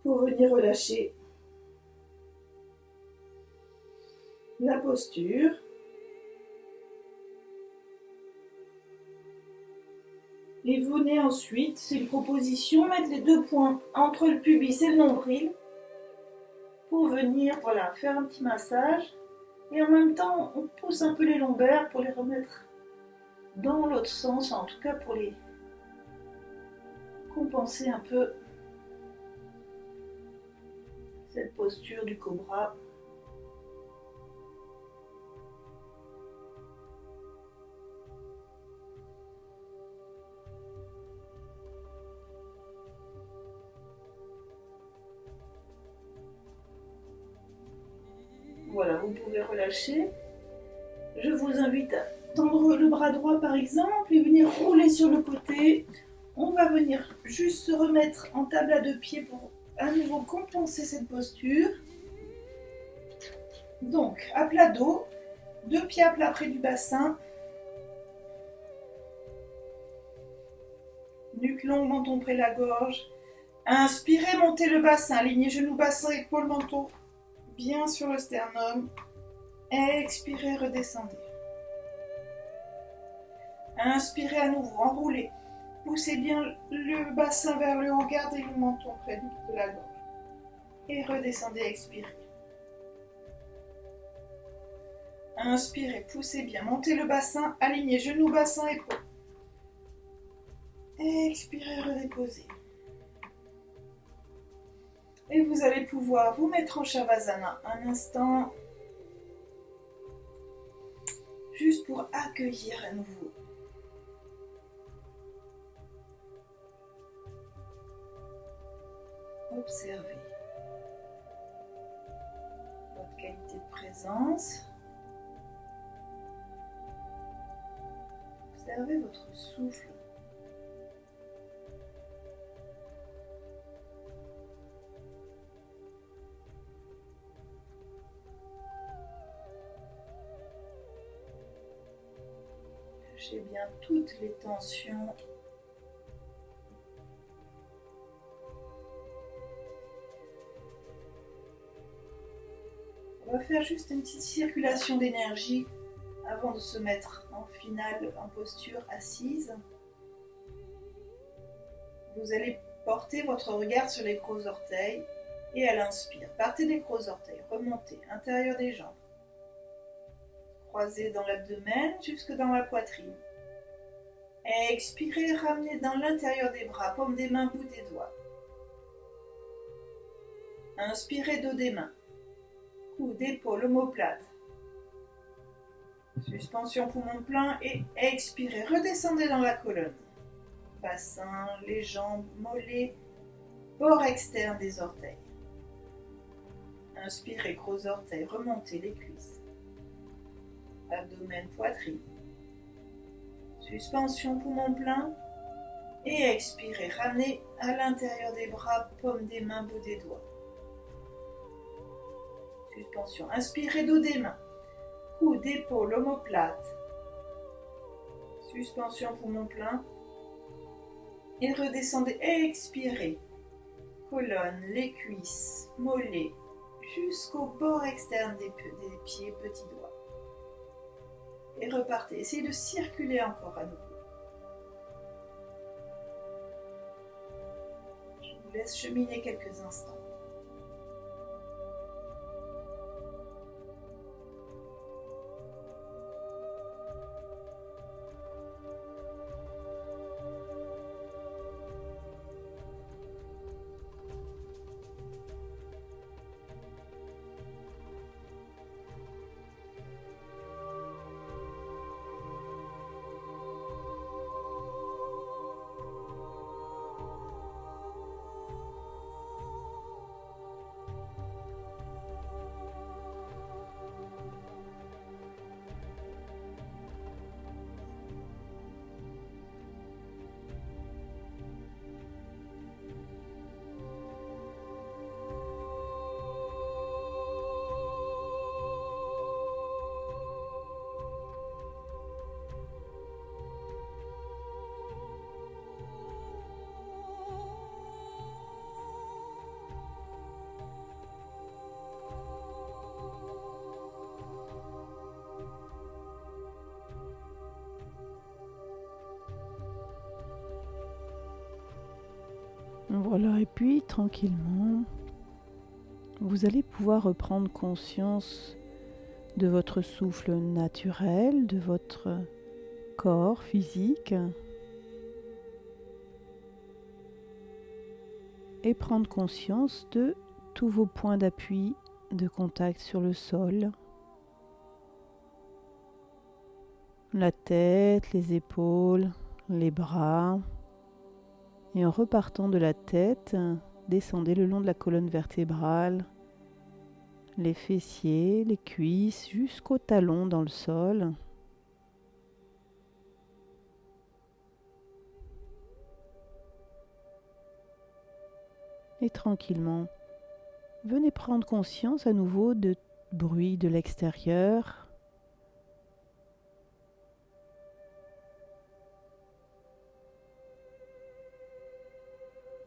Pour venir relâcher la posture. Et vous venez ensuite, c'est une proposition, mettre les deux poings entre le pubis et le nombril pour venir, voilà, faire un petit massage. Et en même temps, on pousse un peu les lombaires pour les remettre dans l'autre sens, en tout cas pour les compenser un peu cette posture du cobra. Voilà, vous pouvez relâcher. Je vous invite à tendre le bras droit par exemple et venir rouler sur le côté. On va venir juste se remettre en table à deux pieds pour à nouveau compenser cette posture. Donc, à plat dos, deux pieds à plat près du bassin. Nuque longue, menton près de la gorge. Inspirez, montez le bassin, alignez genoux, bassin, épaules, menton bien sur le sternum. Expirez, redescendez. Inspirez à nouveau, enroulez. Poussez bien le bassin vers le haut, gardez le menton près de la gorge. Et redescendez, expirez. Inspirez, poussez bien, montez le bassin, alignez genoux, bassin, épaules. Expirez, redéposez. Et vous allez pouvoir vous mettre en Shavasana un instant, juste pour accueillir à nouveau. Observez votre qualité de présence. Observez votre souffle. Lâchez bien toutes les tensions. On va faire juste une petite circulation d'énergie avant de se mettre en finale en posture assise. Vous allez porter votre regard sur les gros orteils et à l'inspire, partez des gros orteils, remontez, intérieur des jambes. Croisez dans l'abdomen jusque dans la poitrine. Expirez, ramenez dans l'intérieur des bras, paume des mains, bout des doigts. Inspirez, dos des mains. Coude, épaule, omoplate. Suspension poumon plein et expirez. Redescendez dans la colonne. Bassin, les jambes, mollets, bord externe des orteils. Inspirez, gros orteils, remontez les cuisses. Abdomen, poitrine. Suspension poumon plein et expirez. Ramenez à l'intérieur des bras, paume des mains, bout des doigts. Suspension. Inspirez, dos des mains. Coude, épaule, omoplate. Suspension poumon plein. Et redescendez. Expirez. Colonne, les cuisses, mollets, jusqu'au bord externe des pieds, petits doigts. Et repartez. Essayez de circuler encore à nouveau. Je vous laisse cheminer quelques instants. Voilà, et puis tranquillement, vous allez pouvoir reprendre conscience de votre souffle naturel, de votre corps physique, et prendre conscience de tous vos points d'appui, de contact sur le sol, la tête, les épaules, les bras. Et en repartant de la tête, descendez le long de la colonne vertébrale, les fessiers, les cuisses, jusqu'aux talons dans le sol. Et tranquillement, venez prendre conscience à nouveau de bruit de l'extérieur.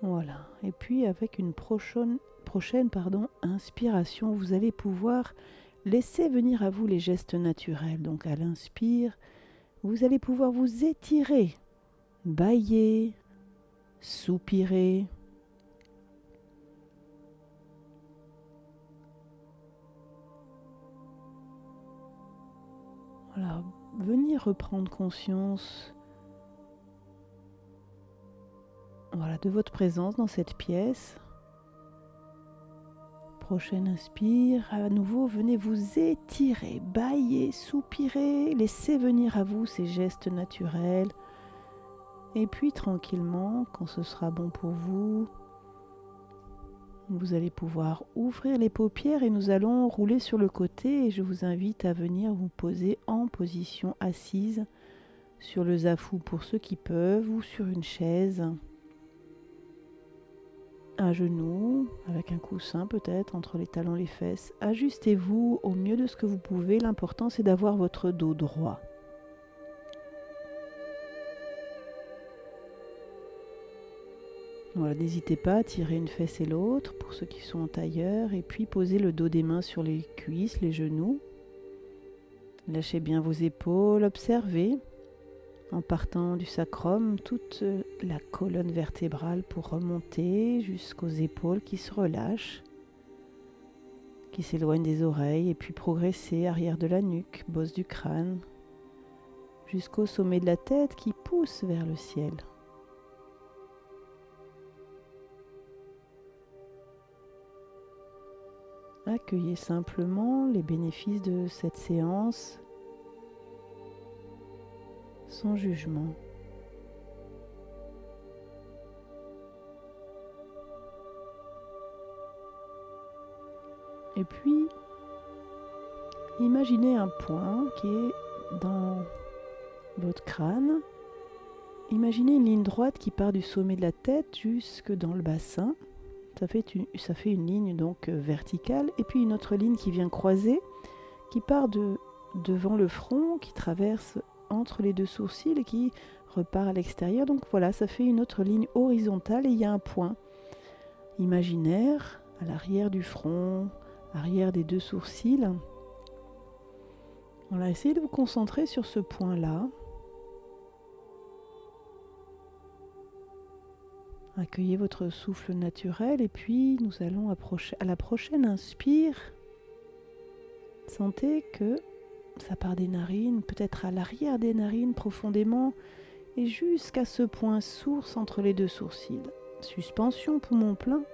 Voilà, et puis avec une prochaine inspiration, vous allez pouvoir laisser venir à vous les gestes naturels. Donc à l'inspire, vous allez pouvoir vous étirer, bâiller, soupirer. Voilà, venir reprendre conscience de votre présence dans cette pièce. Prochaine inspire, à nouveau, venez vous étirer, bâiller, soupirer, laissez venir à vous ces gestes naturels. Et puis tranquillement, quand ce sera bon pour vous, vous allez pouvoir ouvrir les paupières et nous allons rouler sur le côté et je vous invite à venir vous poser en position assise sur le zafou pour ceux qui peuvent ou sur une chaise. À genoux, avec un coussin peut-être entre les talons et les fesses. Ajustez-vous au mieux de ce que vous pouvez. L'important c'est d'avoir votre dos droit. Voilà, n'hésitez pas à tirer une fesse et l'autre pour ceux qui sont en tailleur. Et puis posez le dos des mains sur les cuisses, les genoux. Lâchez bien vos épaules, observez. En partant du sacrum, toute la colonne vertébrale pour remonter jusqu'aux épaules qui se relâchent, qui s'éloignent des oreilles et puis progresser arrière de la nuque, bosse du crâne, jusqu'au sommet de la tête qui pousse vers le ciel. Accueillez simplement les bénéfices de cette séance sans jugement. Et puis, imaginez un point qui est dans votre crâne. Imaginez une ligne droite qui part du sommet de la tête jusque dans le bassin. Ça fait une ligne donc verticale. Et puis une autre ligne qui vient croiser, qui part devant le front, qui traverse entre les deux sourcils et qui repart à l'extérieur. Donc voilà, ça fait une autre ligne horizontale et il y a un point imaginaire à l'arrière du front, arrière des deux sourcils. Voilà, essayez de vous concentrer sur ce point-là. Accueillez votre souffle naturel et puis nous allons à la prochaine inspire. Sentez que ça part des narines, peut-être à l'arrière des narines profondément et jusqu'à ce point source entre les deux sourcils. Suspension, poumon plein.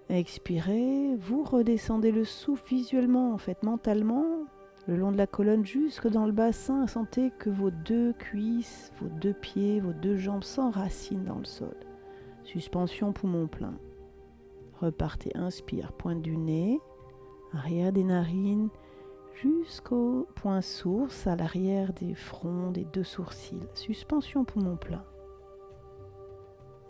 Expirez, vous redescendez le souffle visuellement, en fait mentalement, le long de la colonne jusque dans le bassin. Sentez que vos deux cuisses, vos deux pieds, vos deux jambes s'enracinent dans le sol. Suspension, poumon plein. Repartez, inspire, pointe du nez, arrière des narines, jusqu'au point source, à l'arrière des fronts, des deux sourcils. Suspension, poumon plein.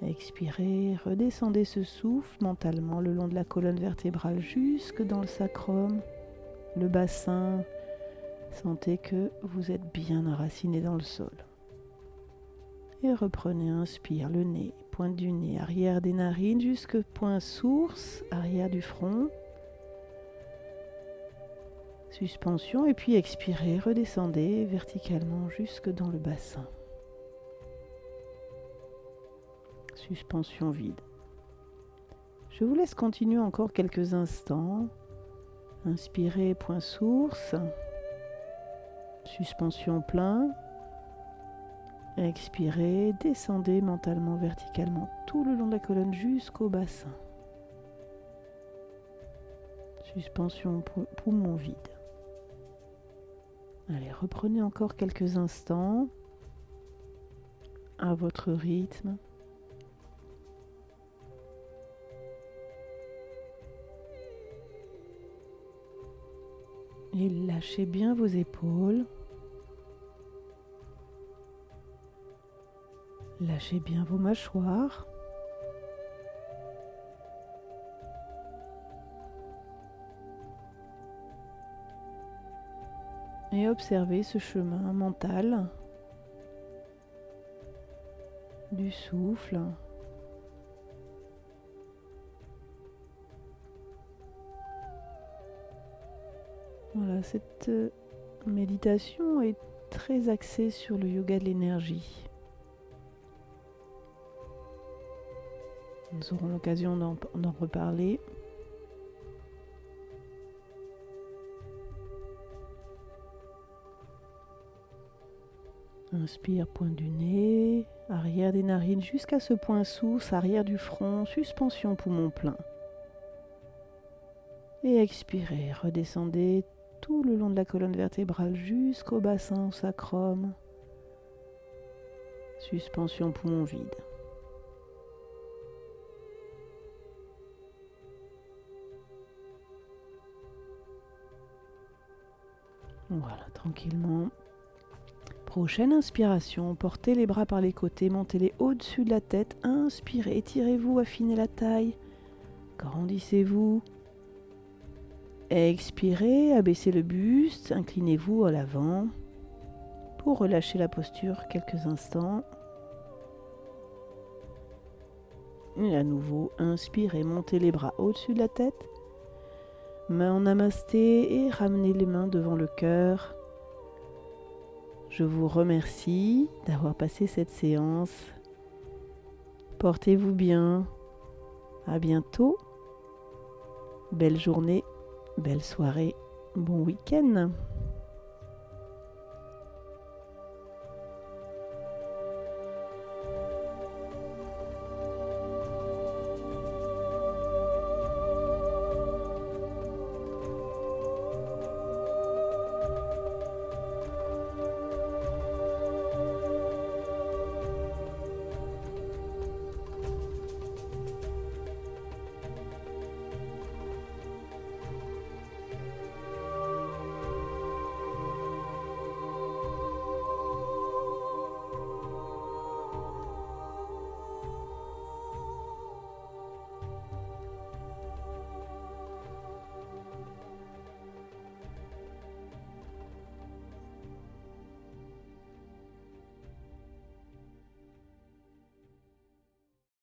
Expirez, redescendez ce souffle mentalement le long de la colonne vertébrale jusque dans le sacrum, le bassin. Sentez que vous êtes bien enraciné dans le sol. Et reprenez, inspire, le nez, pointe du nez, arrière des narines jusque point source, arrière du front. Suspension et puis expirez, redescendez verticalement jusque dans le bassin. Suspension vide. Je vous laisse continuer encore quelques instants. Inspirez, point source. Suspension plein. Expirez, descendez mentalement, verticalement, tout le long de la colonne jusqu'au bassin. Suspension poumon vide. Allez, reprenez encore quelques instants à votre rythme. Et lâchez bien vos épaules. Lâchez bien vos mâchoires. Et observez ce chemin mental du souffle. Voilà, cette méditation est très axée sur le yoga de l'énergie. Nous aurons l'occasion d'en reparler. Inspire, pointe du nez, arrière des narines jusqu'à ce point source, arrière du front, suspension poumon plein. Et expirez, redescendez tout le long de la colonne vertébrale jusqu'au bassin, au sacrum. Suspension poumon vide. Voilà, tranquillement. Prochaine inspiration, portez les bras par les côtés, montez-les au-dessus de la tête. Inspirez, étirez-vous, affinez la taille. Grandissez-vous. Expirez, abaissez le buste, inclinez-vous à l'avant pour relâcher la posture quelques instants. Et à nouveau, inspirez, montez les bras au-dessus de la tête. Main en namasté et ramenez les mains devant le cœur. Je vous remercie d'avoir passé cette séance. Portez-vous bien. À bientôt. Belle journée, belle soirée, bon week-end.